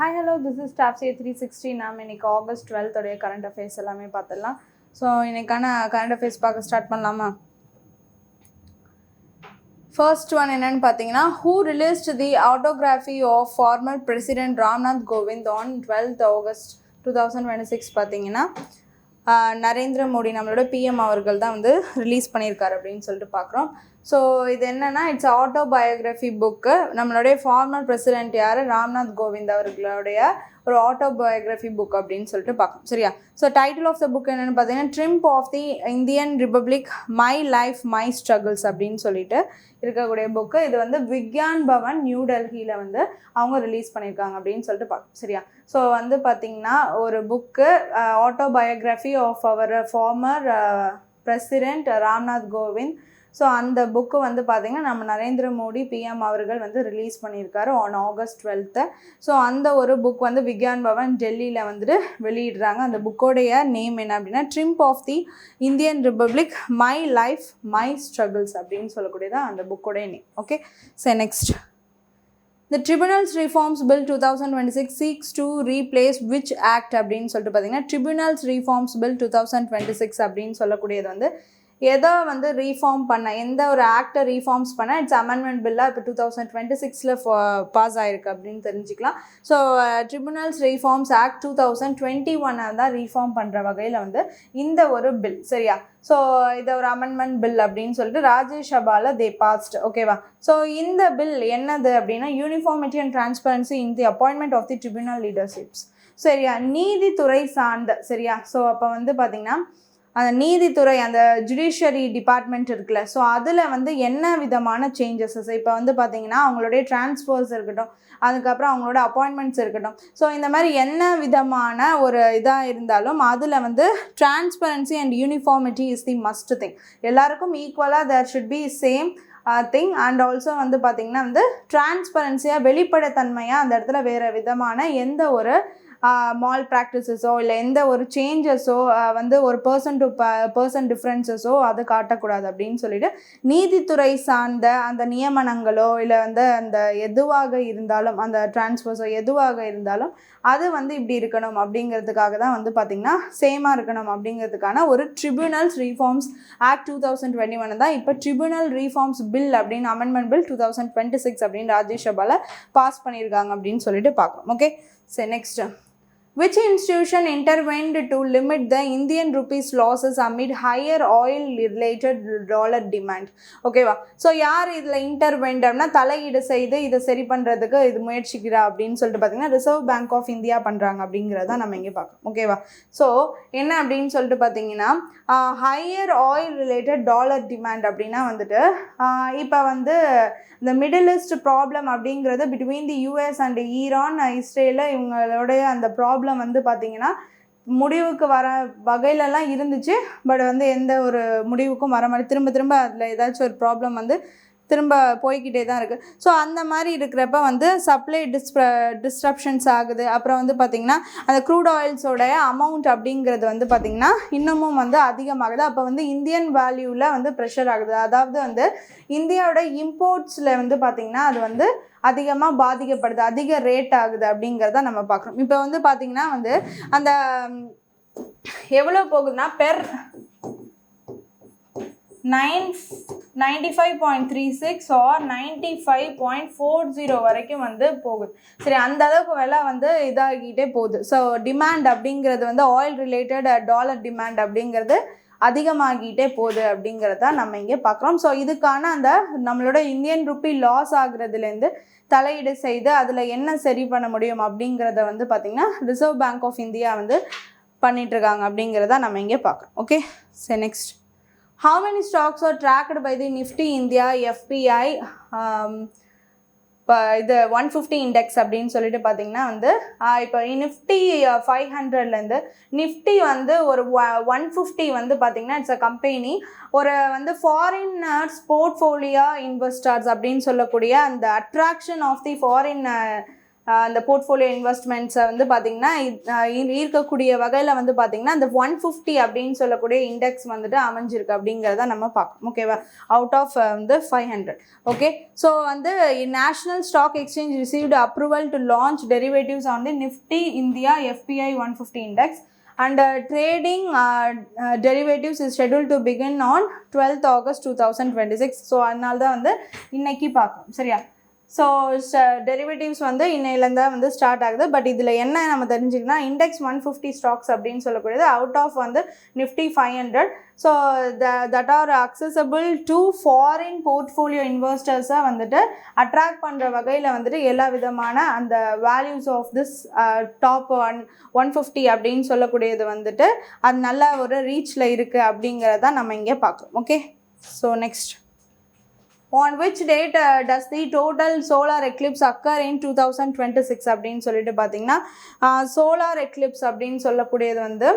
Hi, hello, this is Tapsy 360. நாம் இன்னைக்கு August 12th உடைய கரண்ட் அஃபேர்ஸ் எல்லாமே பார்த்துடலாம். ஸோ இன்னைக்கான கரண்ட் அஃபேர்ஸ் பார்க்க ஸ்டார்ட் பண்ணலாமா? ஃபர்ஸ்ட் ஒன் என்னன்னு பார்த்தீங்கன்னா, who released the autography of former President Ramnath Kovind on 12th August 2026 பார்த்தீங்கன்னா நரேந்திர மோடி நம்மளோட பிஎம் அவர்கள் தான் வந்து ரிலீஸ் பண்ணியிருக்காரு அப்படின்னு சொல்லிட்டு பார்க்குறோம். ஸோ இது என்னென்னா இட்ஸ் ஆட்டோபயோகிராஃபி புக்கு. நம்மளுடைய ஃபார்மர் பிரசிடென்ட் யார், ராம்நாத் கோவிந்த் அவர்களுடைய ஒரு ஆட்டோபயோகிராஃபி புக் அப்படின்னு சொல்லிட்டு பார்க்கணும். சரியா? So title of the book என்னென்னு பார்த்தீங்கன்னா triumph of the Indian republic my life my struggles அப்படின்னு சொல்லிட்டு இருக்கக்கூடிய புக்கு. இது வந்து விக்யான் பவன் நியூ டெல்லியில் வந்து அவங்க ரிலீஸ் பண்ணியிருக்காங்க அப்படின்னு சொல்லிட்டு பார்க்கணும். சரியா? ஸோ வந்து பார்த்திங்கன்னா ஒரு புக்கு ஆட்டோபயோகிராஃபி ஆஃப் அவர் former president Ramnath Kovind. So அந்த புக்கு வந்து பார்த்திங்கன்னா நம்ம நரேந்திர மோடி பிஎம் அவர்கள் வந்து ரிலீஸ் பண்ணியிருக்காரு ஆன் ஆகஸ்ட் 12th. ஸோ அந்த ஒரு புக் வந்து விக்யான் பவன் டெல்லியில் வந்துட்டு வெளியிடுறாங்க. அந்த புக்கோடைய நேம் என்ன அப்படின்னா triumph of the Indian republic my life my struggles அப்படின்னு சொல்லக்கூடியதான் அந்த புக்கோடைய name. Okay, so next The Tribunals Reforms Bill 2026 seeks to replace which act அப்படின்னு சொல்லிட்டு பார்த்தீங்கன்னா Tribunals Reforms Bill 2026 அப்படின்னு சொல்லக்கூடியது வந்து எதை வந்து ரீஃபார்ம் பண்ண, எந்த ஒரு ஆக்டை ரீஃபார்ம்ஸ் பண்ண இட்ஸ் அமெண்ட்மெண்ட் பில்லாக இப்போ 2026 பாஸ் ஆகிருக்கு அப்படின்னு தெரிஞ்சுக்கலாம். ஸோ ட்ரிபுனல்ஸ் ரீஃபார்ம்ஸ் ஆக்ட் 2021 தான் ரீஃபார்ம் பண்ணுற வகையில் வந்து இந்த ஒரு பில். சரியா? ஸோ இதை ஒரு அமெண்ட்மெண்ட் பில் அப்படின்னு சொல்லிட்டு ராஜ்யசபாவில் தே பாஸ்ட். ஓகேவா? ஸோ இந்த பில் என்னது அப்படின்னா uniformity and transparency in the appointment of the tribunal leaderships. சரியா? நீதித்துறை சார்ந்த. சரியா? ஸோ அப்போ வந்து பார்த்திங்கன்னா அந்த நீதித்துறை அந்த ஜுடிஷியரி டிபார்ட்மெண்ட் இருக்குல்ல, ஸோ அதில் வந்து என்ன விதமான சேஞ்சஸஸ் இப்போ வந்து பார்த்திங்கன்னா அவங்களுடைய டிரான்ஸ்ஃபர்ஸ் இருக்கட்டும், அதுக்கப்புறம் அவங்களோட அப்பாயின்மெண்ட்ஸ் இருக்கட்டும், ஸோ இந்த மாதிரி என்ன விதமான ஒரு இதாக இருந்தாலும் அதில் வந்து transparency and uniformity is the must thing. எல்லாருக்கும் ஈக்குவலாக there should be same thing. And also வந்து பார்த்திங்கன்னா வந்து டிரான்ஸ்பரன்சியாக வெளிப்படைத்தன்மையாக அந்த இடத்துல வேறு விதமான எந்த ஒரு மால் ப்ராக்டிசஸோ இல்லை எந்த ஒரு சேஞ்சஸோ வந்து ஒரு பர்சன் டு பர்சன் டிஃப்ரென்சஸோ அது காட்டக்கூடாது அப்படின்னு சொல்லிட்டு நீதித்துறை சார்ந்த அந்த நியமனங்களோ இல்லை வந்து அந்த எதுவாக இருந்தாலும் அந்த டிரான்ஸ்ஃபர்ஸோ எதுவாக இருந்தாலும் அது வந்து இப்படி இருக்கணும் அப்படிங்கிறதுக்காக தான் வந்து பார்த்திங்கன்னா சேமாக இருக்கணும் அப்படிங்கிறதுக்கான ஒரு ட்ரிபியூனல்ஸ் ரீஃபார்ம்ஸ் ஆக்ட் 2021 தான் இப்போ ட்ரிபியூனல் ரீஃபார்ம்ஸ் பில் அப்படின்னு அமெண்ட்மெண்ட் பில் 2026 அப்படின்னு ராஜ்யசபாவில் பாஸ் பண்ணியிருக்காங்க அப்படின்னு சொல்லிட்டு பார்க்குறோம். ஓகே, சரி next. Which institution intervened to limit the Indian rupees losses amid higher oil related dollar demand? ஓகேவா? ஸோ யார் இதில் இன்டர்வெண்ட் அப்படின்னா தலையீடு செய்து இதை சரி பண்ணுறதுக்கு இது முயற்சிக்கிறா அப்படின்னு சொல்லிட்டு பார்த்தீங்கன்னா ரிசர்வ் பேங்க் ஆஃப் இந்தியா பண்ணுறாங்க அப்படிங்கிறத நம்ம இங்கே பார்க்கணும். ஓகேவா? ஸோ என்ன அப்படின்னு சொல்லிட்டு பார்த்தீங்கன்னா higher oil related dollar demand அப்படின்னா வந்துட்டு இப்போ வந்து இந்த மிடில் ஈஸ்ட் ப்ராப்ளம் அப்படிங்கிறது between the US and Iran Israel இவங்களுடைய அந்த ப்ராப்ளம் வந்து பார்த்திங்கன்னா முடிவுக்கு வர வகையிலலாம் இருந்துச்சு. பட் வந்து எந்த ஒரு முடிவுக்கும் வர மாதிரி திரும்ப அதில் ஏதாச்சும் ஒரு ப்ராப்ளம் வந்து திரும்ப போய்கிட்டே தான் இருக்குது. ஸோ அந்த மாதிரி இருக்கிறப்ப வந்து சப்ளை டிஸ்ட்ரப்ஷன்ஸ் ஆகுது. அப்புறம் வந்து பார்த்திங்கன்னா அந்த க்ரூட் ஆயில்ஸோடைய அமௌண்ட் அப்படிங்கிறது வந்து பார்த்திங்கன்னா இன்னமும் வந்து அதிகமாகுது. அப்போ வந்து இந்தியன் வேல்யூவில் வந்து ப்ரெஷர் ஆகுது. அதாவது வந்து இந்தியாவோட இம்போர்ட்ஸில் வந்து பார்த்திங்கன்னா அது வந்து அதிகமாக பாதிக்கப்படுது, அதிக ரேட் ஆகுது அப்படிங்கிறத நம்ம பார்க்குறோம். இப்போ வந்து பார்த்திங்கன்னா வந்து அந்த எவ்வளோ போகுதுன்னா பெர் 95.36 ஆர் 95.40 வரைக்கும் வந்து போகுது. சரி, அந்த அளவுக்கு விலை வந்து இதாகிட்டே போகுது. ஸோ டிமாண்ட் அப்படிங்கிறது வந்து ஆயில் ரிலேட்டட் டாலர் டிமாண்ட் அப்படிங்கிறது அதிகமாகிட்டே போகுது அப்படிங்கிறத நம்ம இங்கே பார்க்குறோம். ஸோ இதுக்கான அந்த நம்மளோட இந்தியன் ருப்பி லாஸ் ஆகுறதுலேருந்து தலையீடு செய்து அதில் என்ன சரி பண்ண முடியும் அப்படிங்கிறத வந்து பார்த்திங்கன்னா ரிசர்வ் பேங்க் ஆஃப் இந்தியா வந்து பண்ணிகிட்ருக்காங்க அப்படிங்கிறத நம்ம இங்கே பார்க்குறோம். ஓகே, சரி next. How many stocks are tracked by the Nifty India FPI இப்போ இது 150 இண்டெக்ஸ் அப்படின்னு சொல்லிட்டு பார்த்தீங்கன்னா வந்து இப்போ நிஃப்டி 500லேருந்து நிஃப்டி வந்து ஒரு 150 வந்து பார்த்திங்கன்னா இட்ஸ் அ கம்பெனி ஒரு வந்து ஃபாரினர்ஸ் போர்ட்ஃபோலியோ இன்வெஸ்டர்ஸ் அப்படின்னு சொல்லக்கூடிய அந்த அட்ராக்ஷன் ஆஃப் தி ஃபாரின் அந்த போர்ட்ஃபோலியோ இன்வெஸ்ட்மெண்ட்ஸை வந்து பார்த்திங்கன்னா ஈர்க்கக்கூடிய வகையில் வந்து பார்த்திங்கன்னா அந்த 150 அப்படின்னு சொல்லக்கூடிய இண்டெக்ஸ் வந்துட்டு அமைஞ்சிருக்கு அப்படிங்கிறத நம்ம பார்க்கணும். ஓகேவா, அவுட் ஆஃப் வந்து 500. ஓகே, ஸோ வந்து national stock exchange received approval to launch derivatives on the Nifty India FPI 150 index. And trading derivatives is scheduled to begin on 12th August 2026. So அதனால தான் வந்து இன்னைக்கு பார்க்கணும். சரியா, ஸோ டெரிவேட்டிவ்ஸ் வந்து இன்னையிலேருந்து தான் வந்து ஸ்டார்ட் ஆகுது. பட் இதில் என்ன நம்ம தெரிஞ்சுக்கணும், இண்டெக்ஸ் 150 ஸ்டாக்ஸ் அப்படின்னு சொல்லக்கூடியது அவுட் ஆஃப் வந்து Nifty 500. So that are accessible to foreign portfolio இன்வெஸ்டர்ஸை வந்துட்டு அட்ராக்ட் பண்ணுற வகையில் வந்துட்டு எல்லா விதமான அந்த வேல்யூஸ் ஆஃப் திஸ் டாப் 150 அப்படின்னு சொல்லக்கூடியது வந்துட்டு அது நல்ல ஒரு ரீச்சில் இருக்குது அப்படிங்கிறத நம்ம இங்கே பார்க்குறோம். Okay, so next, on which date does the total solar eclipse occur in 2026 அப்படின்னு சொல்லிட்டு பார்த்தீங்கன்னா சோலார் எக்லிப்ஸ் அப்படின்னு சொல்லக்கூடியது வந்து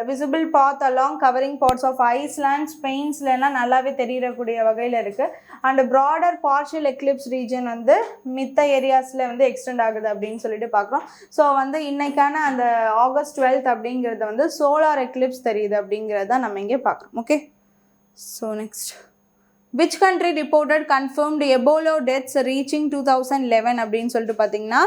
visible path along covering parts of Iceland ஸ்பெயின்ஸ்லாம் நல்லாவே தெரியக்கூடிய வகையில் இருக்குது. And broader partial eclipse region வந்து மித்த ஏரியாஸில் வந்து எக்ஸ்டெண்ட் ஆகுது அப்படின்னு சொல்லிட்டு பார்க்குறோம். ஸோ வந்து இன்னைக்கான அந்த ஆகஸ்ட் 12th அப்படிங்கிறது வந்து சோலார் எக்லிப்ஸ் தெரியுது அப்படிங்கிறத நம்ம இங்கே பார்க்குறோம். Okay, so next, which country reported confirmed Ebola deaths reaching 2011 அப்படின்னு சொல்லிட்டு பார்த்தீங்கன்னா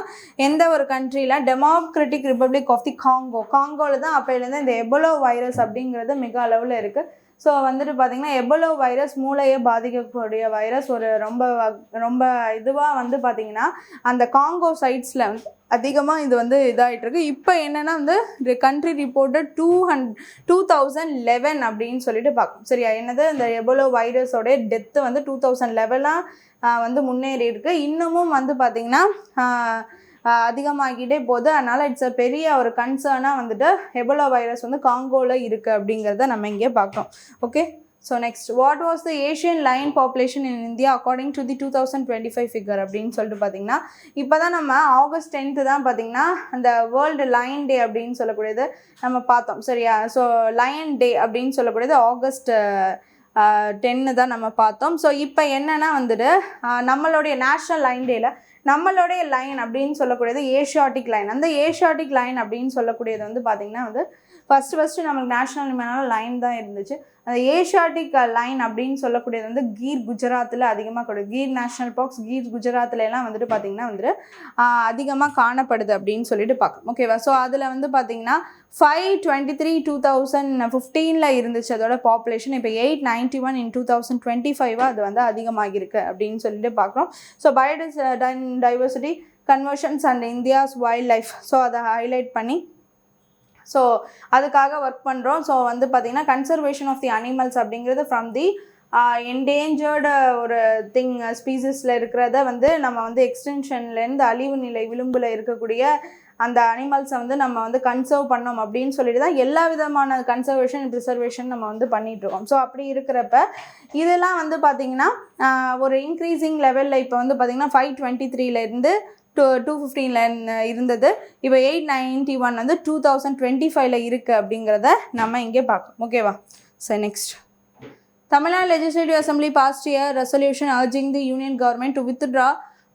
எந்த ஒரு கண்ட்ரியில் டெமோக்ராட்டிக் ரிப்பப்ளிக் ஆஃப் தி காங்கோவில் தான் அப்போலேருந்து இந்த எபோலா வைரஸ் அப்படிங்கிறது மிக அளவில் இருக்குது. ஸோ வந்துட்டு பார்த்திங்கன்னா எபோலா வைரஸ் மூளையை பாதிக்கக்கூடிய வைரஸ் ஒரு ரொம்ப இதுவாக வந்து பார்த்திங்கன்னா அந்த காங்கோ சைட்ஸில் வந்து அதிகமாக இது வந்து இதாகிட்டுருக்கு. இப்போ என்னென்னா வந்து கண்ட்ரி ரிப்போர்ட்டட் 2011 அப்படின்னு சொல்லிட்டு பார்க்கணும். சரியா, என்னது இந்த எபோலா வைரஸோடைய டெத்து வந்து 2011 வந்து முன்னேறி இருக்குது. இன்னமும் வந்து பார்த்திங்கன்னா அதிகமாகிட்டே போகுது. அதனால் இட்ஸ் அ பெரிய ஒரு கன்சர்னாக வந்துட்டு எபோலா வைரஸ் வந்து காங்கோவில் இருக்குது அப்படிங்கிறத நம்ம இங்கே பார்க்குறோம். Okay, so next, what was the Asian lion population in India according to the 2025 figure அப்படின்னு சொல்லிட்டு பார்த்தீங்கன்னா இப்போ தான் நம்ம ஆகஸ்ட் 10th தான் பார்த்திங்கன்னா அந்த வேர்ல்டு லயன் டே அப்படின்னு சொல்லக்கூடியது நம்ம பார்த்தோம். சரியா, ஸோ லயன் டே அப்படின்னு சொல்லக்கூடியது ஆகஸ்ட் 10 தான் நம்ம பார்த்தோம். ஸோ இப்போ என்னென்னா வந்துட்டு நம்மளுடைய நேஷ்னல் லயன் டேயில் நம்மளுடைய லைன் அப்படின்னு சொல்லக்கூடியது ஏஷியாட்டிக் லைன். அந்த ஏஷியாட்டிக் லைன் அப்படின்னு சொல்லக்கூடியது வந்து பார்த்திங்கன்னா வந்து ஃபஸ்ட்டு நம்மளுக்கு நேஷ்னல் லைன் தான் இருந்துச்சு. அந்த ஏஷியாட்டிக் லைன் அப்படின்னு சொல்லக்கூடியது வந்து கீர் குஜராத்தில் அதிகமாக கிடையாது. கீர் நேஷ்னல் பார்க்ஸ் கீர் குஜராத்லாம் வந்துட்டு பார்த்திங்கன்னா வந்துட்டு அதிகமாக காணப்படுது அப்படின்னு சொல்லிட்டு பார்க்கணும். ஓகேவா, ஸோ அதில் வந்து பார்த்திங்கன்னா 523 2015 இருந்துச்சு அதோட பாப்புலேஷன். இப்போ 891 in 2025 அது வந்து அதிகமாகிருக்கு அப்படின்னு சொல்லிட்டு பார்க்குறோம். So biodiversity conversions and India's wild life, so அதை ஹைலைட் பண்ணி ஸோ அதுக்காக ஒர்க் பண்ணுறோம். ஸோ வந்து பார்த்திங்கன்னா கன்சர்வேஷன் ஆஃப் தி அனிமல்ஸ் அப்படிங்கிறது ஃப்ரம் தி என்டேஞ்சர்டு ஒரு ஸ்பீசிஸில் இருக்கிறத வந்து நம்ம வந்து எக்ஸ்டென்ஷன்லேருந்து அழிவு நிலை விளிம்பில் இருக்கக்கூடிய அந்த அனிமல்ஸை வந்து நம்ம வந்து கன்சர்வ் பண்ணோம் அப்படின்னு சொல்லிட்டு தான் எல்லா விதமான கன்சர்வேஷன் ப்ரிசர்வேஷன் நம்ம வந்து பண்ணிகிட்ருக்கோம். ஸோ அப்படி இருக்கிறப்ப இதெல்லாம் வந்து பார்த்திங்கன்னா ஒரு இன்க்ரீஸிங் லெவலில் இப்போ வந்து பார்த்திங்கன்னா 523 215 இருந்தது. இப்போ 891 வந்து 2025 இருக்குது அப்படிங்கிறத நம்ம இங்கே பார்க்கணும். ஓகேவா, so next, Tamil Nadu legislative assembly past year resolution urging the union government to withdraw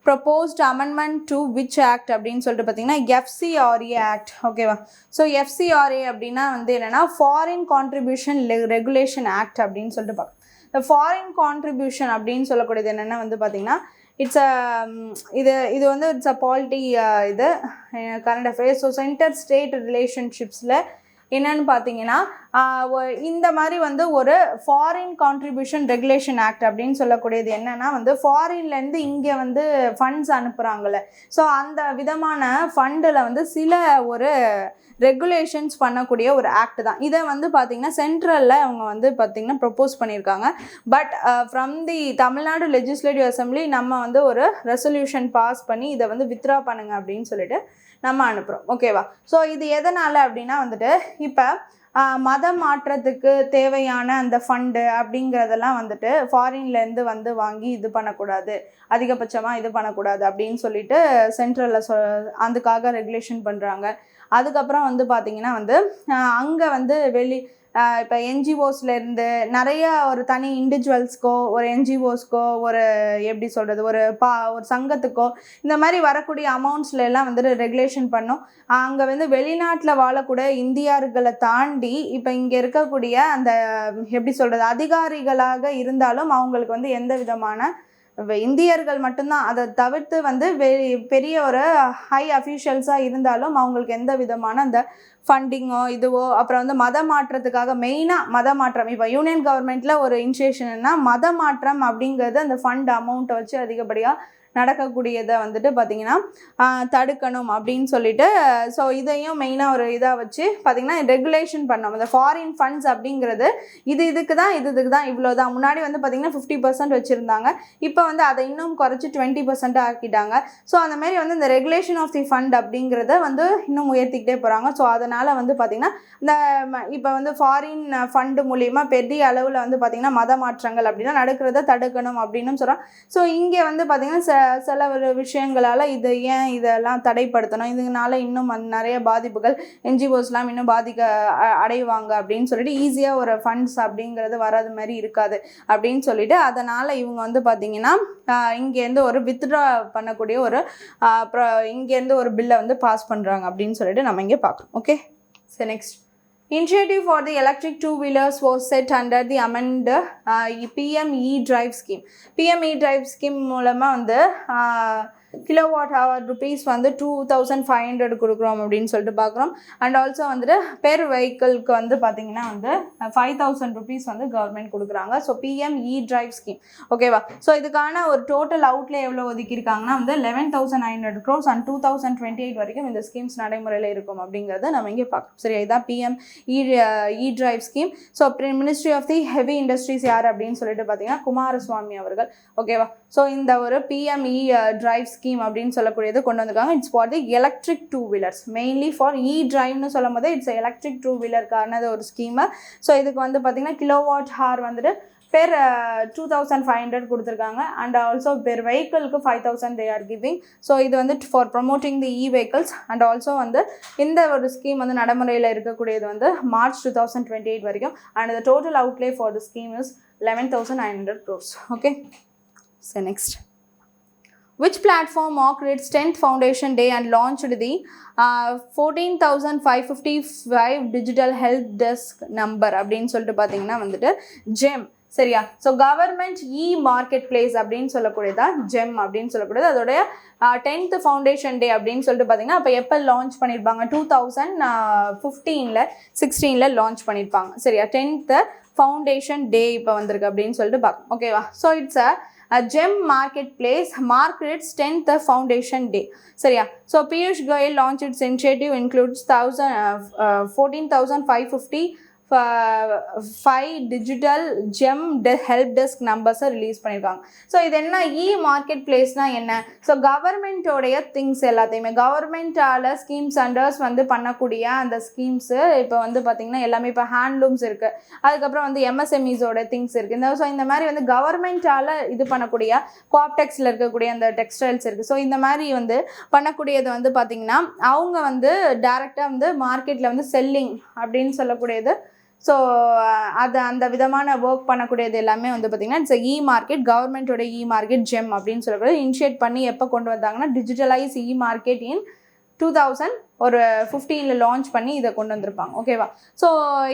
proposed amendment to which act அப்படின்னு சொல்லிட்டு பார்த்தீங்கன்னா FCRA ஆக்ட். ஓகேவா, ஸோ FCRA அப்படின்னா வந்து என்னென்னா ஃபாரின் கான்ட்ரிபியூஷன் ரெகுலேஷன் ஆக்ட் அப்படின்னு சொல்லிட்டு பார்க்கணும். இந்த ஃபாரின் கான்ட்ரிபியூஷன் அப்படின்னு சொல்லக்கூடியது என்னென்னா வந்து பார்த்திங்கன்னா இட்ஸ் இது வந்து இட்ஸ் அ பாலிட்டி இது current affairs. So centre state ரிலேஷன்ஷிப்ஸில் என்னன்னு பார்த்தீங்கன்னா இந்த மாதிரி வந்து ஒரு ஃபாரின் கான்ட்ரிபியூஷன் ரெகுலேஷன் ஆக்ட் அப்படின்னு சொல்லக்கூடியது என்னென்னா வந்து ஃபாரின்லேருந்து இங்கே வந்து ஃபண்ட்ஸ் அனுப்புகிறாங்களே, ஸோ அந்த விதமான ஃபண்டில் வந்து சில ஒரு ரெகுலேஷன்ஸ் பண்ணக்கூடிய ஒரு ஆக்ட் தான். இதை வந்து பார்த்திங்கன்னா சென்ட்ரலில் அவங்க வந்து பார்த்திங்கன்னா ப்ரப்போஸ் பண்ணியிருக்காங்க. But from the Tamil Nadu legislative assembly நம்ம வந்து ஒரு ரெசல்யூஷன் பாஸ் பண்ணி இதை வந்து வித்ட்ரா பண்ணுங்க அப்படின்னு சொல்லிட்டு நம்ம அனுப்புகிறோம். ஓகேவா, ஸோ இது எதனால் அப்படின்னா வந்துட்டு இப்போ மத மாற்றத்துக்கு தேவையான அந்த ஃபண்டு அப்படிங்கிறதெல்லாம் வந்துட்டு ஃபாரின்லேருந்து வந்து வாங்கி இது பண்ணக்கூடாது, அதிகபட்சமாக இது பண்ணக்கூடாது அப்படின்னு சொல்லிட்டு சென்ட்ரலில் அதுக்காக ரெகுலேஷன் பண்ணுறாங்க. அதுக்கப்புறம் வந்து பார்த்திங்கன்னா வந்து அங்கே வந்து இப்போ என்ஜிஓஸ்லேருந்து நிறைய ஒரு தனி இண்டிவிஜுவல்ஸ்க்கோ ஒரு என்ஜிஓஸ்க்கோ ஒரு எப்படி சொல்கிறது ஒரு சங்கத்துக்கோ இந்த மாதிரி வரக்கூடிய அமௌண்ட்ஸ்ல எல்லாம் வந்துட்டு ரெகுலேஷன் பண்ணும். அங்கே வந்து வெளிநாட்டில் வாழக்கூடிய இந்தியர்களை தாண்டி இப்போ இங்கே இருக்கக்கூடிய அந்த எப்படி சொல்கிறது அதிகாரிகளாக இருந்தாலும் அவங்களுக்கு வந்து எந்த விதமான இந்தியர்கள் மட்டும்தான், அதை தவிர்த்து வந்து பெரிய ஒரு ஹை அஃபீஷியல்ஸாக இருந்தாலும் அவங்களுக்கு எந்த விதமான அந்த ஃபண்டிங்கோ இதுவோ அப்புறம் வந்து மத மாற்றத்துக்காக மெயினாக மத மாற்றம் இப்போ யூனியன் கவர்மெண்ட்டில் ஒரு இனிஷியேஷன்னா மத மாற்றம் அப்படிங்கிறது அந்த ஃபண்ட் அமௌண்ட்டை வச்சு அதிகப்படியாக நடக்கக்கூடியதை வந்துட்டு பார்த்திங்கன்னா தடுக்கணும் அப்படின்னு சொல்லிட்டு ஸோ இதையும் மெயினாக ஒரு இதாக வச்சு பார்த்திங்கன்னா ரெகுலேஷன் பண்ணோம். அந்த ஃபாரின் ஃபண்ட்ஸ் அப்படிங்கிறது இதுக்கு தான் இவ்வளோ தான். முன்னாடி வந்து பார்த்திங்கன்னா 50% வச்சுருந்தாங்க, இப்போ வந்து அதை இன்னும் குறைச்சி 20% ஆக்கிட்டாங்க. ஸோ அந்த மாதிரி வந்து இந்த ரெகுலேஷன் ஆஃப் தி ஃபண்ட் அப்படிங்கிறத வந்து இன்னும் உயர்த்திக்கிட்டே போகிறாங்க. ஸோ அதனால் வந்து பார்த்திங்கன்னா இந்த இப்போ வந்து ஃபாரின் ஃபண்டு மூலிமா பெரிய அளவில் வந்து பார்த்திங்கன்னா மத மாற்றங்கள் அப்படின்னா நடக்கிறத தடுக்கணும் அப்படின்னு சொல்கிறோம். ஸோ இங்கே வந்து பார்த்திங்கன்னா சில ஒரு விஷயங்களால் இதெல்லாம் தடைப்படுத்தணும், இதனால இன்னும் நிறைய பாதிப்புகள் என்ஜிஓஸ்லாம் இன்னும் அடைவாங்க அப்படின்னு சொல்லிட்டு ஈஸியாக ஒரு ஃபண்ட்ஸ் அப்படிங்கிறது வராது மாதிரி இருக்காது அப்படின்னு சொல்லிட்டு அதனால் இவங்க வந்து பார்த்திங்கன்னா இங்கேருந்து ஒரு வித்ட்ரா பண்ணக்கூடிய ஒரு இங்கேருந்து ஒரு பில்லை வந்து பாஸ் பண்ணுறாங்க அப்படின்னு சொல்லிட்டு நம்ம இங்கே பார்க்கணும். ஓகே, சரி next. Initiative for the electric two-wheelers was set under the amended PM E-Drive scheme. PM E-Drive scheme மூலமாக வந்து கிலோவாட் ஹவர் ருபீஸ் வந்து 2500 கொடுக்குறோம் அப்படின்னு சொல்லிட்டு பார்க்குறோம். அண்ட் ஆல்சோ வந்துட்டு பெர் வெஹிக்கிள்க்கு வந்து பார்த்திங்கன்னா வந்து 5000 ருபீஸ் வந்து கவர்மெண்ட் கொடுக்குறாங்க. So PM E drive scheme ஓகேவா. ஸோ இதுக்கான ஒரு டோட்டல் அவுட்லே எவ்வளோ ஒதுக்கியிருக்காங்கன்னா வந்து 11,900 crores அண்ட் 2028 வரைக்கும் இந்த ஸ்கீம்ஸ் நடைமுறையில் இருக்கும் அப்படிங்கிறத நம்ம இங்கே பார்க்குறோம். சரி, இதுதான் PM E drive scheme. So ministry of the heavy industries யார் அப்படின்னு சொல்லிட்டு பார்த்தீங்கன்னா குமாரசுவாமி அவர்கள். ஓகேவா. ஸோ இந்த ஒரு பிஎம் இ டிரைவ் ஸ்கீம் அப்படின்னு சொல்லக்கூடியது கொண்டு வந்திருக்காங்க. It's for the electric two wheelers, mainly for E டிரைவ்னு சொல்லும் போது இட்ஸ் எலக்ட்ரிக் டூ வீலருக்கானது ஒரு ஸ்கீமு. ஸோ இதுக்கு வந்து பார்த்தீங்கன்னா கிலோவாட் ஹவர் வந்துட்டு பெர் 2500 கொடுத்துருக்காங்க. அண்ட் ஆல்சோ பெர் வெஹிக்கிளுக்கு 5000 தே ஆர் கிவிங். ஸோ இது வந்து for promoting the E vehicles. And also வந்து இந்த ஒரு ஸ்கீம் வந்து நடைமுறையில் இருக்கக்கூடியது வந்து மார்ச் 2028 வரைக்கும். And the total outlay for the scheme is 11,900 crores. Okay, so next. Which platform marked its 10th foundation day and launched the 14,555 digital help desk number அப்படின்னு சொல்லிட்டு பார்த்தீங்கன்னா வந்துட்டு ஜெம். சரியா. ஸோ கவர்மெண்ட் இ மார்க்கெட் பிளேஸ் அப்படின்னு சொல்லக்கூடியதா GeM அப்படின்னு சொல்லக்கூடியது அதோடைய 10th foundation டே அப்படின்னு சொல்லிட்டு பார்த்தீங்கன்னா அப்போ எப்போ லான்ச் பண்ணியிருப்பாங்க 2015-16 லான்ச் பண்ணியிருப்பாங்க. சரியா. 10th ஃபவுண்டேஷன் டே இப்போ வந்திருக்கு அப்படின்னு சொல்லிட்டு பார்க்கணும். ஓகேவா. So it's a gem marketplace marked its 10th foundation day. சரியா. So Piyush Goyal launched its initiative includes 14,555 digital GeM help desk நம்பர்ஸை ரிலீஸ் பண்ணியிருக்காங்க. ஸோ இது என்ன இ மார்க்கெட் பிளேஸ்னால் என்ன? ஸோ கவர்மெண்ட்டோடைய திங்ஸ் எல்லாத்தையுமே கவர்மெண்ட்டால் ஸ்கீம்ஸ் அண்டர்ஸ் வந்து பண்ணக்கூடிய அந்த ஸ்கீம்ஸு இப்போ வந்து பார்த்திங்கன்னா எல்லாமே இப்போ ஹேண்ட்லூம்ஸ் இருக்குது, அதுக்கப்புறம் வந்து எம்எஸ்எம்இஸோட திங்ஸ் இருக்குது. ஸோ இந்த மாதிரி வந்து கவர்மெண்ட்டால் இது பண்ணக்கூடிய கோஆப்டெக்ஸில் இருக்கக்கூடிய அந்த டெக்ஸ்டைல்ஸ் இருக்குது. ஸோ இந்த மாதிரி வந்து பண்ணக்கூடியது வந்து பார்த்திங்கன்னா அவங்க வந்து டைரெக்டாக வந்து மார்க்கெட்டில் வந்து செல்லிங் அப்படின்னு சொல்லக்கூடியது. ஸோ அது அந்த விதமான ஒர்க் பண்ணக்கூடியது எல்லாமே வந்து பார்த்திங்கன்னா இட்ஸ் இ மார்க்கெட். கவர்மெண்ட்டோட இ மார்க்கெட் ஜெம் அப்படின்னு சொல்லக்கூடியது இனிஷியேட் பண்ணி எப்போ கொண்டு வந்தாங்கன்னா டிஜிட்டலைஸ் இ மார்க்கெட் இன் 2015 லான்ச் பண்ணி இதை கொண்டு வந்திருப்பாங்க. ஓகேவா. ஸோ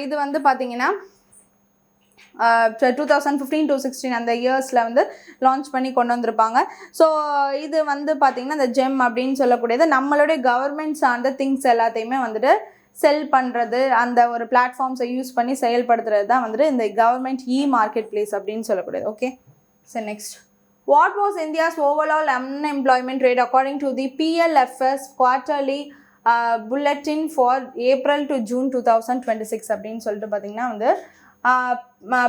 இது வந்து பார்த்திங்கன்னா 2015-16 அந்த இயர்ஸில் வந்து லான்ச் பண்ணி கொண்டு வந்திருப்பாங்க. ஸோ இது வந்து பார்த்திங்கன்னா இந்த ஜெம் அப்படின்னு சொல்லக்கூடியது நம்மளுடைய கவர்மெண்ட் சார்ந்த திங்ஸ் எல்லாத்தையுமே வந்துட்டு செல் பண்ணுறது, அந்த ஒரு பிளாட்ஃபார்ம்ஸை யூஸ் பண்ணி செயல்படுத்துறது தான் வந்துட்டு இந்த கவர்மெண்ட் இ மார்க்கெட் பிளேஸ் அப்படின்னு சொல்லக்கூடியது. ஓகே, சரி next. What was India's overall unemployment rate according to the PLFS quarterly bulletin for April to June 2026 அப்படின்னு சொல்லிட்டு பார்த்தீங்கன்னா வந்து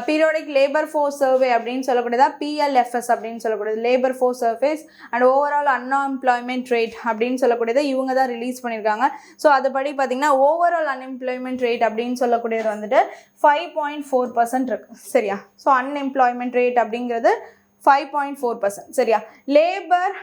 பீரியாடிக் லேபர் ஃபோர்ஸ் சர்வே அப்படின்னு சொல்லக்கூடியதா PLFS அப்படின்னு சொல்லக்கூடியது labour force services and overall unemployment rate அப்படின்னு சொல்லக்கூடியதை இவங்க தான் ரிலீஸ் பண்ணியிருக்காங்க. ஸோ அதுபடி பார்த்திங்கன்னா ஓவரால் அன்எம்ப்ளாய்மெண்ட் ரேட் அப்படின்னு சொல்லக்கூடியது வந்துட்டு 5.4% இருக்குது. சரியா. ஸோ அன்எம்ப்ளாய்மெண்ட் ரேட் அப்படிங்கிறது 5.4%. சரியா. லேபர்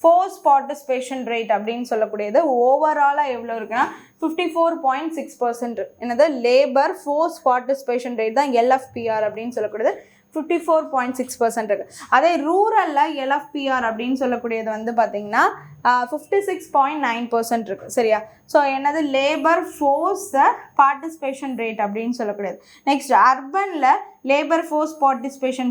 ஃபோர்ஸ் பார்ட்டிசிபேஷன் ரேட் அப்படின்னு சொல்லக்கூடியது ஓவராலாக எவ்வளோ இருக்குன்னா 54.6%. என்னது லேபர் ஃபோர்ஸ் பார்ட்டிசிபேஷன் ரேட் தான் LFPR அப்படின்னு சொல்லக்கூடியது 54.6% இருக்குது. அதே ரூரலில் LFPR அப்படின்னு சொல்லக்கூடியது வந்து பார்த்திங்கன்னா 56.9% இருக்குது. சரியா? ஸோ என்னது லேபர் ஃபோர்ஸ் பார்ட்டிசிபேஷன் ரேட் அப்படின்னு சொல்லக்கூடியது. நெக்ஸ்ட் அர்பனில் லேபர் ஃபோர்ஸ் பார்ட்டிசிபேஷன்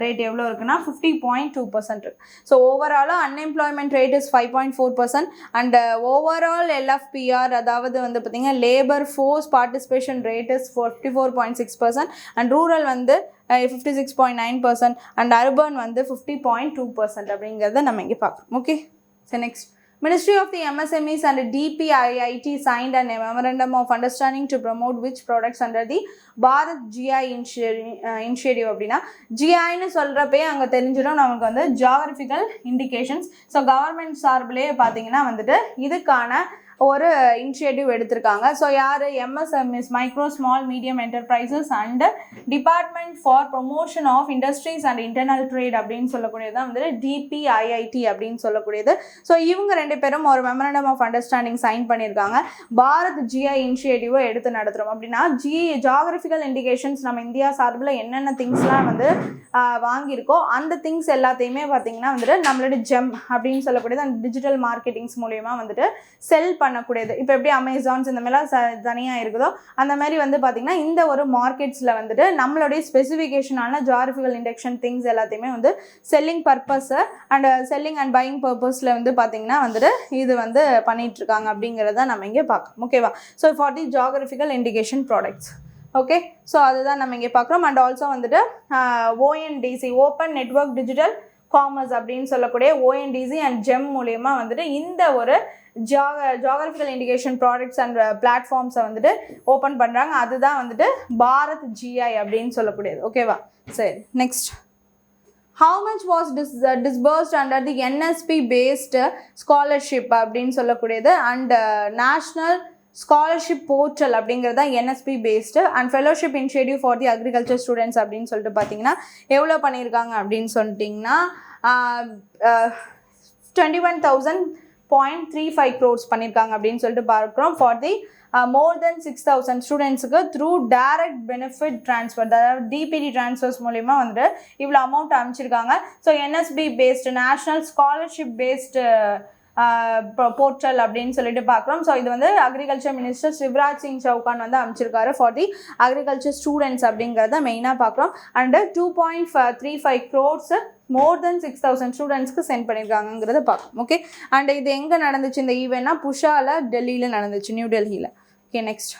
ரேட் எவ்வளோ இருக்குன்னா 50.2% இருக்குது. ஸோ ஓவராலாக unemployment rate is 5.4% and overall LFPR அதாவது வந்து பார்த்திங்கன்னா labour force participation rate is 54.6% and rural வந்து 56.9% அண்ட் அர்பன் வந்து 50.2% அப்படிங்கிறத நம்ம இங்கே பார்க்குறோம். Okay, so next Ministry of the MSMEs and DPIIT signed a memorandum of understanding to promote which products under the Bharat GI initiative அப்படின்னா GIன்னு சொல்கிறப்பே அங்கே தெரிஞ்சிடும் நமக்கு வந்து ஜியாகிரபிக்கல் இண்டிகேஷன்ஸ். ஸோ கவர்மெண்ட் சார்பிலே பார்த்தீங்கன்னா வந்துட்டு இதுக்கான ஒரு இனிஷியேட்டிவ் எடுத்திருக்காங்க. ஸோ யார்? MSMEs micro small medium enterprises and department for promotion of industries and internal trade அப்படின்னு சொல்லக்கூடியது தான் வந்து DPIIT அப்படின்னு சொல்லக்கூடியது. ஸோ இவங்க ரெண்டு பேரும் ஒரு மெமரண்டம் ஆஃப் அண்டர்ஸ்டாண்டிங் சைன் பண்ணியிருக்காங்க. பாரத் GI இனிஷியேட்டிவை எடுத்து நடத்துகிறோம் அப்படின்னா ஜியாகிரபிக்கல் இண்டிகேஷன்ஸ் நம்ம இந்தியா சார்பில் என்னென்ன திங்ஸ்லாம் வந்து வாங்கியிருக்கோ அந்த திங்ஸ் எல்லாத்தையுமே பார்த்தீங்கன்னா வந்துட்டு நம்மளோட ஜெம் அப்படின்னு சொல்லக்கூடியது அந்த டிஜிட்டல் மார்க்கெட்டிங்ஸ் மூலயமா வந்துட்டு செல் பண்ணக்கூடியது. இப்போ எப்படி அமேசான்ஸ் இந்த மாதிரிலாம் தனியாக இருக்குதோ அந்த மாதிரி வந்து பார்த்திங்கன்னா இந்த ஒரு மார்க்கெட்ஸில் வந்துட்டு நம்மளுடைய ஸ்பெசிஃபிகேஷனான ஜியாகிரபிக்கல் இண்டெக்ஷன் திங்ஸ் எல்லாத்தையுமே வந்து செல்லிங் பர்பஸை அண்ட் செல்லிங் அண்ட் பையிங் பர்பஸில் வந்து பார்த்திங்கன்னா வந்துட்டு இது வந்து பண்ணிகிட்ருக்காங்க அப்படிங்கிறத நம்ம இங்கே பார்க்கணும். ஓகேவா? So for the geographical indication products. Okay, so அதுதான் நம்ம இங்கே பார்க்குறோம். அண்ட் ஆல்சோ வந்துட்டு ONDC open network digital commerce அப்படின்னு சொல்லக்கூடிய ONDC அண்ட் ஜெம் மூலயமா வந்துட்டு இந்த ஒரு ஜியாகிரபிக்கல் இண்டிகேஷன் ப்ராடக்ட்ஸ் அண்ட் பிளாட்ஃபார்ம்ஸை வந்துட்டு ஓப்பன் பண்ணுறாங்க. அதுதான் வந்துட்டு பாரத் GI அப்படின்னு சொல்லக்கூடியது. ஓகேவா? சரி, next how much was disbursed under the NSP based scholarship அப்படின்னு சொல்லக்கூடியது அண்ட் நேஷ்னல் ஸ்காலர்ஷிப் போர்ட்டல் அப்படிங்கிறது தான் NSP based and fellowship initiative for the agriculture students அப்படின்னு சொல்லிட்டு பார்த்தீங்கன்னா எவ்வளோ பண்ணியிருக்காங்க அப்படின்னு சொல்லிட்டிங்கன்னா 21,000.35 crores பண்ணியிருக்காங்க அப்படின்னு சொல்லிட்டு பார்க்குறோம். ஃபார் தி மோர் தென் 6,000 ஸ்டூடெண்ட்ஸுக்கு த்ரூ டைரக்ட் பெனிஃபிட் ட்ரான்ஸ்ஃபர் அதாவது DPD ட்ரான்ஸ்ஃபர்ஸ் மூலிமா வந்துட்டு இவ்வளோ அமௌண்ட் அமைச்சிருக்காங்க. So NSB based national scholarship based portal அப்படின்னு சொல்லிட்டு பார்க்குறோம். ஸோ இது வந்து அக்ரிகல்ச்சர் மினிஸ்டர் சிவராஜ் சிங் சௌகான் வந்து அமைச்சிருக்காரு ஃபார் தி அக்ரிகல்ச்சர் ஸ்டூடெண்ட்ஸ் அப்படிங்கிறத மெயினாக பார்க்குறோம். அண்டு 2.35 crores மோர் தென் 6,000 ஸ்டூடெண்ட்ஸ்க்கு சென்ட் பண்ணியிருக்காங்கிறத பார்க்கணும். ஓகே, அண்ட் இது எங்கே நடந்துச்சு இந்த ஈவெண்ட்னா புஷாவில் டெல்லியில் நடந்துச்சு, நியூ டெல்லியில். Okay, next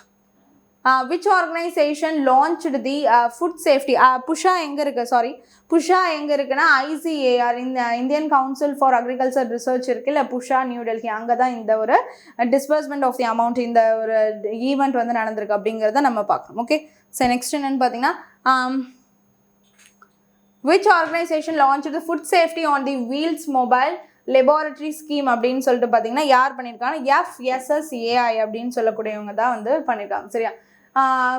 which organization launched the food safety புஷா எங்கே இருக்குது? புஷா எங்கே இருக்குன்னா ICAR இந்த Indian council for agriculture research இருக்குல்ல, புஷா நியூ டெல்லி, அங்கே தான் இந்த ஒரு டிஸ்பர்ஸ்மெண்ட் ஆஃப் தி அமௌண்ட் இந்த ஒரு ஈவெண்ட் வந்து நடந்திருக்கு அப்படிங்கிறத நம்ம பார்க்கணும். ஓகே, ஸோ நெக்ஸ்ட் என்னென்னு பார்த்தீங்கன்னா which organization launched the food safety on the wheels mobile laboratory scheme அப்படின்னு சொல்லிட்டு பார்த்தீங்கன்னா யார் பண்ணியிருக்காங்க? FSSAI அப்படின்னு சொல்லக்கூடியவங்க தான் வந்து பண்ணியிருக்காங்க. சரியா?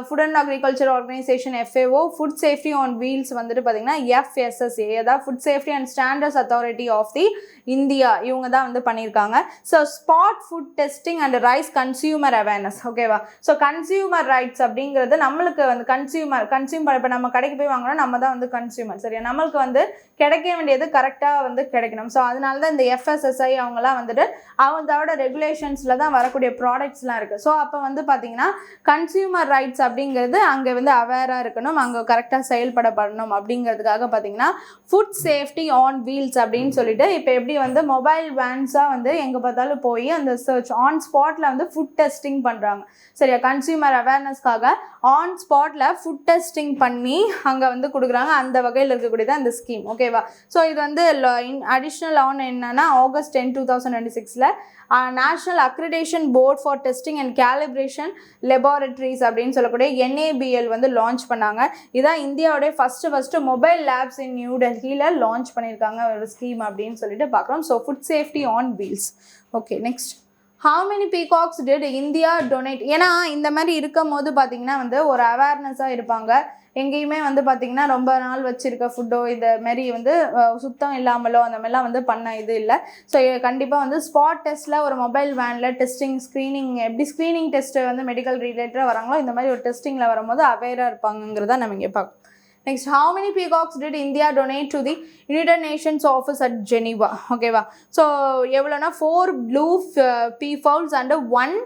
Food and agriculture organisation FAO food safety on wheels வந்துட்டு பார்த்தீங்கன்னா FSSA அதாவது food safety and standards authority of the India இவங்க தான் வந்து பண்ணியிருக்காங்க. So spot food testing and raise consumer awareness. ஓகேவா? ஸோ கன்சியூமர் ரைட்ஸ் அப்படிங்கிறது நம்மளுக்கு வந்து கன்சியூமர் இப்போ நம்ம கடைக்கு போய் வாங்கினோம் நம்ம தான் வந்து கன்சியூமர். சரியா? நம்மளுக்கு வந்து கிடைக்க வேண்டியது கரெக்டாக வந்து கிடைக்கணும். ஸோ அதனால தான் இந்த FSSAI அவங்களாம் வந்துட்டு அவங்களோட ரெகுலேஷன்ஸில் தான் வரக்கூடிய ப்ராடக்ட்ஸ்லாம் இருக்குது. ஸோ அப்போ வந்து பார்த்தீங்கன்னா கன்சியூமர் ரைட்ஸ் அப்படிங்கிறது அங்கே வந்து அவேராக இருக்கணும், அங்கே கரெக்டாக செயல்படப்படணும் அப்படிங்கிறதுக்காக பார்த்தீங்கன்னா ஃபுட் சேஃப்டி ஆன் வீல்ஸ் அப்படின்னு சொல்லிட்டு இப்போ எப்படி வந்து மொபைல் வேன்ஸாக வந்து எங்கே பார்த்தாலும் போய் அந்த சர்ச் ஆன் ஸ்பாட்டில் வந்து ஃபுட் டெஸ்டிங் பண்ணுறாங்க. சரியா? கன்சியூமர் அவேர்னஸ்க்காக ஆன் ஸ்பாட்டில் ஃபுட் டெஸ்டிங் பண்ணி அங்கே வந்து கொடுக்குறாங்க. அந்த வகையில் இருக்கக்கூடியது அந்த ஸ்கீம். ஓகேவா? ஸோ இது வந்து அடிஷ்னல் ஆன் என்னன்னா August 10, 2026 national accreditation board for testing and calibration laboratories அப்படின்னு சொல்லக்கூடிய NABL வந்து லான்ச் பண்ணாங்க. இதான் இந்தியாவுடைய first mobile labs in New டெல்லியில் லான்ச் பண்ணியிருக்காங்க ஒரு ஸ்கீம் அப்படின்னு சொல்லிட்டு பார்க்குறோம். So food safety on wheels. Okay, next how many peacocks did India donate? ஏன்னா இந்த மாதிரி இருக்கும் போது பார்த்தீங்கன்னா வந்து ஒரு அவேர்னஸாக இருப்பாங்க. எங்கேயுமே வந்து பார்த்திங்கன்னா ரொம்ப நாள் வச்சுருக்க ஃபுட்டோ இந்த மாரி வந்து சுத்தம் இல்லாமலோ அந்த மாதிரிலாம் வந்து பண்ண இது இல்லை. ஸோ கண்டிப்பாக வந்து ஸ்பாட் டெஸ்ட்டில் ஒரு மொபைல் வேனில் டெஸ்டிங் ஸ்க்ரீனிங் எப்படி ஸ்க்ரீனிங் டெஸ்ட்டு வந்து மெடிக்கல் ரிலேட்டடாக வராங்களோ இந்த மாதிரி ஒரு டெஸ்டிங்கில் வரும்போது அவேராக இருப்பாங்கிறத நம்ம இங்கே பார்க்கணும். Next, how many peacocks did India donate to the United Nations office at Geneva? ஓகேவா, ஸோ எவ்வளோனா 4 blue peafowls and 1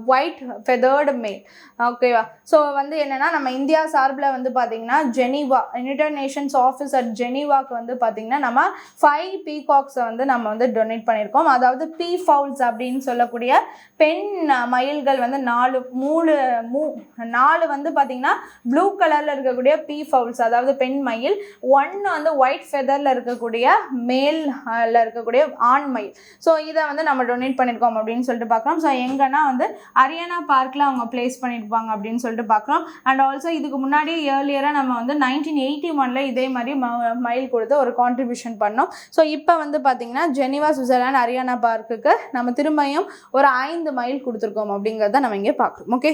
white feathered male. ஓகேவா, ஸோ வந்து என்னென்னா நம்ம இந்தியா சார்பில் வந்து பார்த்திங்கன்னா Geneva united nations office at ஜெனீவாக்கு வந்து பார்த்திங்கன்னா நம்ம 5 பீகாக்ஸை வந்து நம்ம வந்து டொனேட் பண்ணியிருக்கோம். அதாவது பீஃபவுல்ஸ் அப்படின்னு சொல்லக்கூடிய பெண் மயில்கள் வந்து 4 வந்து பார்த்திங்கன்னா ப்ளூ கலரில் இருக்கக்கூடிய பீஃபவுல்ஸ் அதாவது பெண் மயில், 1 வந்து ஒயிட் ஃபெதரில் இருக்கக்கூடிய மேலில் இருக்கக்கூடிய ஆண் மயில். ஸோ இதை வந்து நம்ம டொனேட் பண்ணியிருக்கோம் அப்படின்னு சொல்லிட்டு பார்க்குறோம். ஸோ எங்கன்னா வந்து ஹரியானா பார்க்கில் அவங்க பிளேஸ் பண்ணியிருப்பாங்க அப்படின்னு சொல்லிட்டு பார்க்குறோம். அண்ட் ஆல்சோ இதுக்கு முன்னாடி ஏர்லியராக நம்ம வந்து 1981 இதே மாதிரி மயில் கொடுத்து ஒரு கான்ட்ரிபியூஷன் பண்ணோம். ஸோ இப்போ வந்து பார்த்திங்கன்னா ஜெனீவா சுவிட்சர்லாந்து ஹரியானா பார்க்குக்கு நம்ம திரும்பியும் ஒரு 5 மைல் கொடுத்துருக்கோம் அப்படிங்கிறத நம்ம இங்கே பார்க்குறோம். Okay,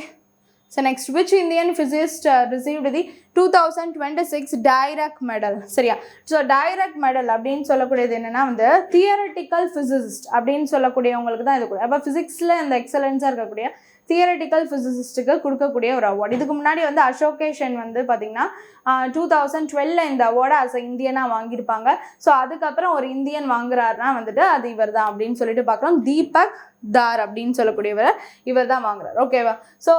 so next, which Indian physicist received the 2026 Dirac medal? சரியா, ஸோ டைரக் மெடல் அப்படின்னு சொல்லக்கூடியது என்னென்னா வந்து தியரட்டிக்கல் ஃபிசிசிஸ்ட் அப்படின்னு சொல்லக்கூடியவங்களுக்கு தான் இது கூட. அப்போ ஃபிசிக்ஸில் இந்த எக்ஸலன்ஸாக இருக்கக்கூடிய தியரட்டிக்கல் ஃபிசிசிஸ்ட்டுக்கு கொடுக்கக்கூடிய ஒரு அவார்டு. இதுக்கு முன்னாடி வந்து அசோகேஷன் வந்து பார்த்திங்கன்னா 2012 இந்த அவார்டை அஸ் இந்தியனாக வாங்கியிருப்பாங்க. ஸோ அதுக்கப்புறம் ஒரு இந்தியன் வாங்குறாருனா வந்துட்டு அது இவர் தான் அப்படின்னு சொல்லிட்டு பார்க்குறோம். தீபக் தார் அப்படின்னு சொல்லக்கூடியவர் இவர் தான் வாங்குறார். ஓகேவா, ஸோ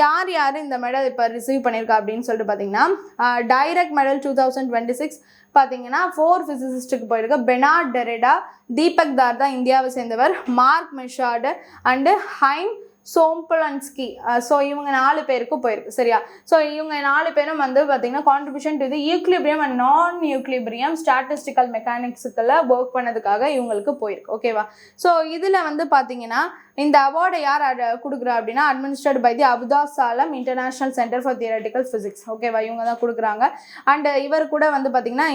யார் இந்த மெடல் இப்போ ரிசீவ் பண்ணியிருக்கா அப்படின்னு சொல்லிட்டு பார்த்தீங்கன்னா டைரக் மெடல் 2026 பார்த்தீங்கன்னா 4 ஃபிசிசிஸ்ட்டுக்கு போயிருக்கு. பெனார்ட் டெரெடா, தீபக் தார் தான் இந்தியாவை சேர்ந்தவர், மார்க் மெஷார்டு அண்டு ஹைம் சோம்பலன்ஸ்கி. ஸோ இவங்க 4 பேருக்கும் போயிருக்கு. சரியா, ஸோ இவங்க 4 பேரும் வந்து பார்த்திங்கன்னா contribution to the equilibrium and நான் ஈக்லிபிரியம் ஸ்டாட்டிஸ்டிக்கல் மெக்கானிக்ஸுக்கெல்லாம் ஒர்க் பண்ணதுக்காக இவங்களுக்கு போயிருக்கு. ஓகேவா, ஸோ இதில் வந்து பார்த்திங்கன்னா இந்த அவார்டை யார் கொடுக்குறா அப்படின்னா administrate by the Abdus Salam international centre for theoretical physics. ஓகேவா, இவங்க தான் கொடுக்குறாங்க. அண்ட் இவர் கூட வந்து பார்த்திங்கன்னா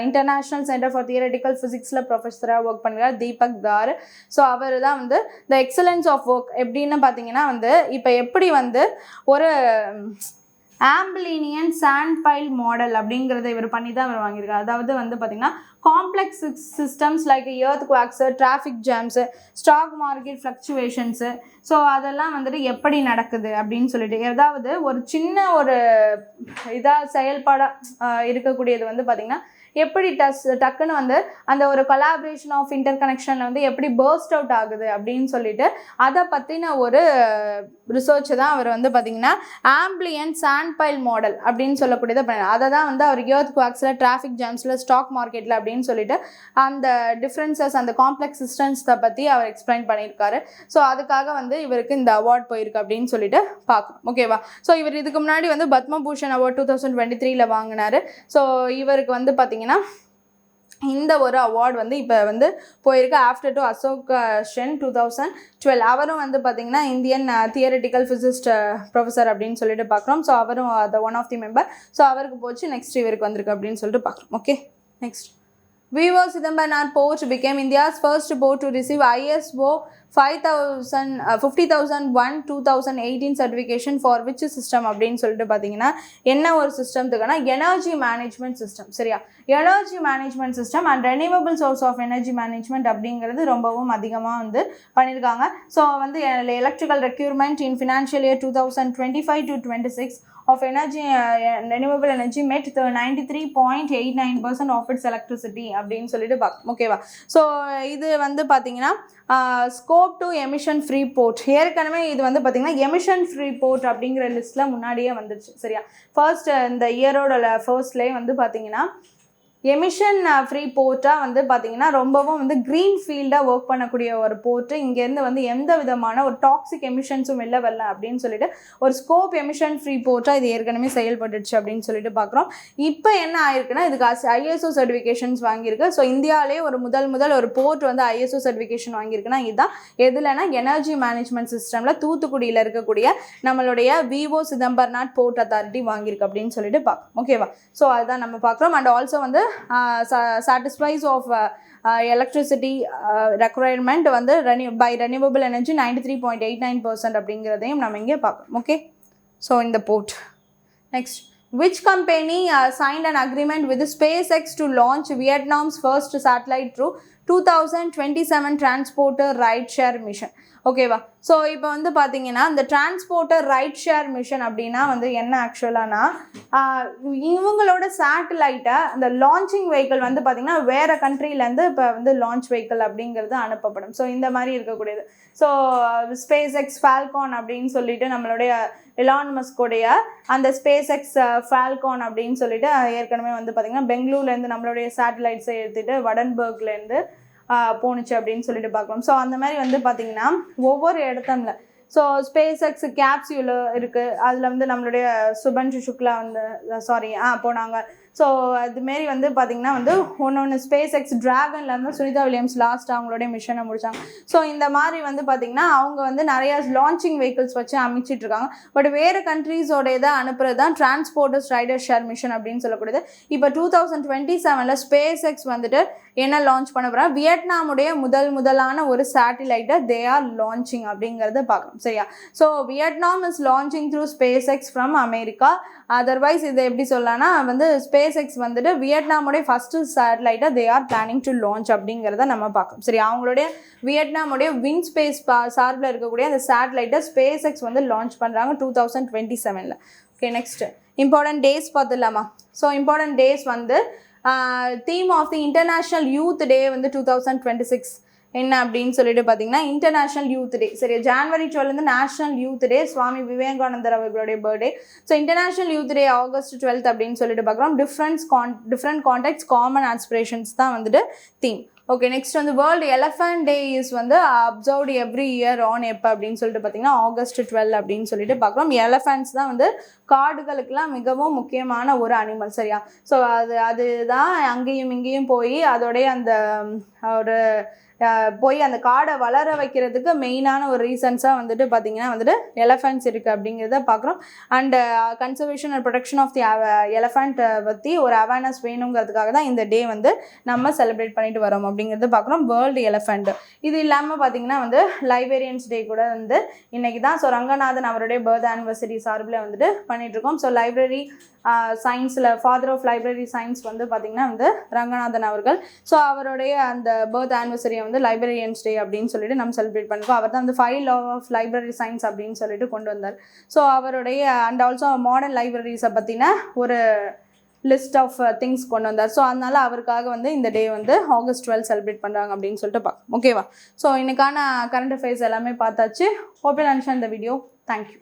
இன்டர்நேஷ்னல் சென்டர் ஃபார் தியரட்டிக்கல் ஃபிசிக்ஸில் ப்ரொஃபஸராக ஒர்க் பண்ணுறார் தீபக் தார். ஸோ அவர் தான் வந்து த எக்ஸலன்ஸ் ஆஃப் ஒர்க் எப்படின்னு பார்த்தீங்கன்னா வந்து இப்போ எப்படி வந்து ஒரு ஆம்பிலினியன் சாண்ட்பைல் மாடல் அப்படிங்கிறத இவர் பண்ணி தான் இவர் வாங்கியிருக்காரு. அதாவது வந்து பார்த்திங்கன்னா complex systems like earthquakes, traffic jams, stock market fluctuations, so அதெல்லாம் வந்துட்டு எப்படி நடக்குது அப்படின்னு சொல்லிட்டு ஏதாவது ஒரு சின்ன ஒரு இதாக செயல்பாடாக இருக்கக்கூடியது வந்து பார்த்திங்கன்னா எப்படி டக்குன்னு வந்து அந்த ஒரு கொலாபரேஷன் ஆஃப் இன்டர் கனெக்ஷனில் வந்து எப்படி பர்ஸ்ட் அவுட் ஆகுது அப்படின்னு சொல்லிட்டு அதை பற்றின ஒரு ரிசர்ச் தான் அவர் வந்து பார்த்திங்கன்னா ஆம்பிளியன் சாண்ட்பைல் மாடல் அப்படின்னு சொல்லக்கூடியதை பண்ணார். அதை தான் வந்து அவர் எர்த் குவாக்ஸில், டிராஃபிக் ஜாம்ஸில், ஸ்டாக் மார்க்கெட்டில் அப்படின்னு சொல்லிட்டு அந்த டிஃப்ரென்சஸ் அந்த காம்ப்ளெக்ஸ் சிஸ்டம்ஸை பற்றி அவர் எக்ஸ்பிளைன் பண்ணியிருக்காரு. ஸோ அதுக்காக வந்து இவருக்கு இந்த அவார்ட் போயிருக்கு அப்படின்னு சொல்லிட்டு பார்க்கணும். ஓகேவா, ஸோ இவர் இதுக்கு முன்னாடி வந்து பத்மபூஷன் அவார்ட் 2023 வாங்கினார். ஸோ இவருக்கு வந்து பார்த்திங்கன்னா இந்த ஒரு அவார்டு வந்து இப்போ வந்து போயிருக்கு ஆஃப்டர் டு அசோக் சென் 2012. அவரும் வந்து பார்த்திங்கன்னா இந்தியன் தியரட்டிக்கல் ஃபிசிஸ்ட் ப்ரொஃபஸர் அப்படின்னு சொல்லிட்டு பார்க்குறோம். ஸோ அவரும் அது one of the member. So அவருக்கு போச்சு, நெக்ஸ்ட் இவருக்கு வந்திருக்கு அப்படின்னு சொல்லிட்டு பார்க்குறோம். Okay, next, V.O. Sidambaran Port became India's first port to receive ISO 50,001 2018 certification for which system அப்படின்னு சொல்லிட்டு பார்த்தீங்கன்னா என்ன ஒரு சிஸ்டம்த்துக்கான எனர்ஜி மேனேஜ்மெண்ட் சிஸ்டம். சரியா, energy management system and renewable source of energy management அப்படிங்கிறது ரொம்பவும் அதிகமாக வந்து பண்ணியிருக்காங்க. ஸோ வந்து electrical requirement in financial year 2025 to 26 of energy renewable energy met 93.89% of its electricity அப்படின்னு சொல்லிட்டு பார்க்கணும். ஓகேவா, ஸோ இது வந்து பார்த்தீங்கன்னா scope to emission free port. ஏற்கனவே இது வந்து பார்த்திங்கன்னா எமிஷன் ஃப்ரீ போர்ட் அப்படிங்கிற லிஸ்ட்டில் முன்னாடியே வந்துடுச்சு. சரியா, ஃபர்ஸ்ட் இந்த இயரோட ஃபர்ஸ்ட்லேயே வந்து பார்த்திங்கன்னா எமிஷன் ஃப்ரீ போர்ட்டாக வந்து பார்த்திங்கன்னா ரொம்பவும் வந்து க்ரீன் ஃபீல்டாக ஒர்க் பண்ணக்கூடிய ஒரு போர்ட்டு. இங்கேருந்து வந்து எந்த விதமான ஒரு டாக்ஸிக் எமிஷன்ஸும் வெளில வரல அப்படின்னு சொல்லிட்டு ஒரு ஸ்கோப் எமிஷன் ஃப்ரீ போர்ட்டாக இது ஏற்கனவே செயல்பட்டுச்சு அப்படின்னு சொல்லிட்டு பார்க்குறோம். இப்போ என்ன ஆயிருக்குன்னா இதுக்கு ISO சர்டிஃபிகேஷன்ஸ் வாங்கியிருக்கு. ஸோ இந்தியாவிலே ஒரு முதல் ஒரு போர்ட் வந்து ISO சர்டிஃபிகேஷன் வாங்கியிருக்குன்னா இதுதான் எதுலனா எனர்ஜி மேனேஜ்மெண்ட் சிஸ்டமில் தூத்துக்குடியில் இருக்கக்கூடிய நம்மளுடைய V.O. சிதம்பரநாத் போர்ட் அத்தாரிட்டி வாங்கியிருக்கு அப்படின்னு சொல்லிட்டு பார்க்கணும். ஓகேவா, ஸோ அதுதான் நம்ம பார்க்குறோம். அண்ட் ஆல்சோ வந்து satisfies of electricity requirement வந்து by renewable energy 93.89% அப்படிங்கிறதையும் நம்ம இங்கே பார்க்கணும். ஓகே, ஸோ இந்த board Next, which company signed an agreement with SpaceX to launch Vietnam's first satellite through 2027 transporter rideshare mission? ஓகேவா? ஸோ இப்போ வந்து பார்த்தீங்கன்னா இந்த டிரான்ஸ்போர்ட்டர் ரைட் ஷேர் மிஷன் அப்படின்னா வந்து என்ன ஆக்சுவலானா இவங்களோட சேட்டலைட்டை அந்த லான்ச்சிங் வெஹிக்கிள் வந்து பார்த்திங்கன்னா வேறு கண்ட்ரிலேருந்து இப்போ வந்து லான்ச் வெஹிக்கிள் அப்படிங்கிறது அனுப்பப்படும். ஸோ இந்த மாதிரி இருக்கக்கூடியது. ஸோ ஸ்பேஸ் எக்ஸ் ஃபால்கான் அப்படின்னு சொல்லிட்டு நம்மளுடைய எலான் மஸ்கோடைய அந்த ஸ்பேஸ் எக்ஸ் ஃபால்கான் அப்படின்னு சொல்லிட்டு ஏற்கனவே வந்து பார்த்திங்கன்னா பெங்களூர்லேருந்து நம்மளுடைய சேட்டலைட்ஸை எடுத்துகிட்டு வடன்பர்க்லேருந்து போணுச்சு அப்படின்னு சொல்லிட்டு பார்க்கலாம். ஸோ அந்த மாதிரி வந்து பார்த்திங்கன்னா ஒவ்வொரு இடத்துல ஸோ ஸ்பேஸ் எக்ஸ் கேப்சியூல் இருக்குது. அதில் வந்து நம்மளுடைய சுபன்ஷு சுக்லா வந்து போனாங்க. ஸோ அதுமாரி வந்து பார்த்திங்கன்னா வந்து ஒன்று ஸ்பேஸ் எக்ஸ் ட்ராகன்லேருந்து சுனிதா வில்லியம்ஸ் லாஸ்ட் அவங்களுடைய மிஷனை முடித்தாங்க. ஸோ இந்த மாதிரி வந்து பார்த்திங்கன்னா அவங்க வந்து நிறையா லான்ச்சிங் வெஹிக்கிள்ஸ் வச்சு அமைச்சிட்ருக்காங்க. பட் வேறு கண்ட்ரீஸோட இதை அனுப்புறது தான் டிரான்ஸ்போர்ட்டர்ஸ் ரைடர் ஷேர் மிஷன் அப்படின்னு சொல்லக்கூடியது. இப்போ 2027 ஸ்பேஸ் எக்ஸ் வந்துட்டு என்ன லான்ச் பண்ண போகிறாங்க, வியட்நாமுடைய முதலான ஒரு சேட்டிலைட்டை தே ஆர் லான்ச்சிங் அப்படிங்கிறத பார்க்கணும். சரியா? So Vietnam is launching through SpaceX from America. Otherwise இதை எப்படி சொல்லலாம்னா வந்து ஸ்பேஸ் எக்ஸ் வந்துட்டு வியட்நாமுடைய ஃபஸ்ட்டு சேட்டலைட்டை they are planning to launch அப்படிங்கிறத நம்ம பார்க்கணும். சரி, அவங்களுடைய வியட்நாமுடைய வின் ஸ்பேஸ் சார்பில் இருக்கக்கூடிய அந்த சேட்டலைட்டை ஸ்பேஸ் எக்ஸ் வந்து லான்ச் பண்ணுறாங்க 2027. ஓகே, நெக்ஸ்ட் இம்பார்ட்டன்ட் டேஸ் பார்த்துடலாமா? ஸோ இம்பார்ட்டன்ட் டேஸ் வந்து theme of the international youth day வந்து 2026 என்ன அப்படின்னு சொல்லிட்டு பார்த்தீங்கன்னா இன்டர்நேஷ்னல் யூத் டே. சரி, January 12 நேஷனல் யூத் டே, சுவாமி விவேகானந்தர் அவர்களுடைய பர்த்டே. ஸோ இன்டர்நேஷ்னல் யூத் டே August 12 அப்படின்னு சொல்லிட்டு பார்க்குறோம். டிஃப்ரெண்ட் கான்டெக்ட்ஸ் காமன் ஆஸ்பிரேஷன்ஸ் தான் வந்துட்டு தீம். ஓகே, நெக்ஸ்ட் வந்து வேர்ல்டு எலஃபண்ட் டே இஸ் வந்து அப்சர்வ்டு எவ்ரி இயர் ஆன் எப்போ அப்படின்னு சொல்லிட்டு பார்த்தீங்கன்னா August 12 அப்படின்னு சொல்லிட்டு பார்க்குறோம். எலஃபண்ட்ஸ் தான் வந்து காடுகளுக்கெல்லாம் மிகவும் முக்கியமான ஒரு அனிமல். சரியா? ஸோ அதுதான் அங்கேயும் இங்கேயும் போய் அதோடைய அந்த ஒரு போய் அந்த காடை வளர வைக்கிறதுக்கு மெயினான ஒரு ரீசன்ஸாக வந்துட்டு பார்த்திங்கன்னா வந்துட்டு எலஃபண்ட்ஸ் இருக்குது அப்படிங்கிறத பார்க்குறோம். And conservation and protection of the elephant பற்றி ஒரு அவேர்னஸ் வேணுங்கிறதுக்காக தான் இந்த டே வந்து நம்ம செலிப்ரேட் பண்ணிட்டு வரோம் அப்படிங்கிறத பார்க்குறோம். World elephant. இது இல்லாமல் பார்த்திங்கன்னா வந்து லைப்ரரியன்ஸ் டே கூட வந்து இன்றைக்கி தான். ஸோ ரங்கநாதன் அவருடைய பர்த் ஆனிவர்சரி சார்பில் வந்துட்டு பண்ணிகிட்ருக்கோம். ஸோ லைப்ரரி சயின்ஸில் ஃபாதர் ஆஃப் லைப்ரரி சயின்ஸ் வந்து பார்த்திங்கன்னா வந்து ரங்கநாதன் அவர்கள். ஸோ அவருடைய அந்த பர்த் ஆனிவர்சரியை வந்து லைப்ரரியன்ஸ் டே அப்படின்னு சொல்லிட்டு நம்ம செலிப்ரேட் பண்ணிருக்கோம். அவர் தான் வந்து 5 law ஆஃப் லைப்ரரி சயின்ஸ் அப்படின்னு சொல்லிட்டு கொண்டு வந்தார். ஸோ அவருடைய அண்ட் ஆல்சோ மாடர்ன் லைப்ரரிஸை பற்றின ஒரு லிஸ்ட் ஆஃப் திங்ஸ் கொண்டு வந்தார். ஸோ அதனால் அவருக்காக வந்து இந்த டே வந்து August 12 செலிப்ரேட் பண்ணுறாங்க அப்படின்னு சொல்லிட்டு பார்க்கணும். ஓகேவா? ஸோ இன்னைக்கான கரண்ட் அஃபேர்ஸ் எல்லாமே பார்த்தாச்சு. Hope you understand the video. Thank you.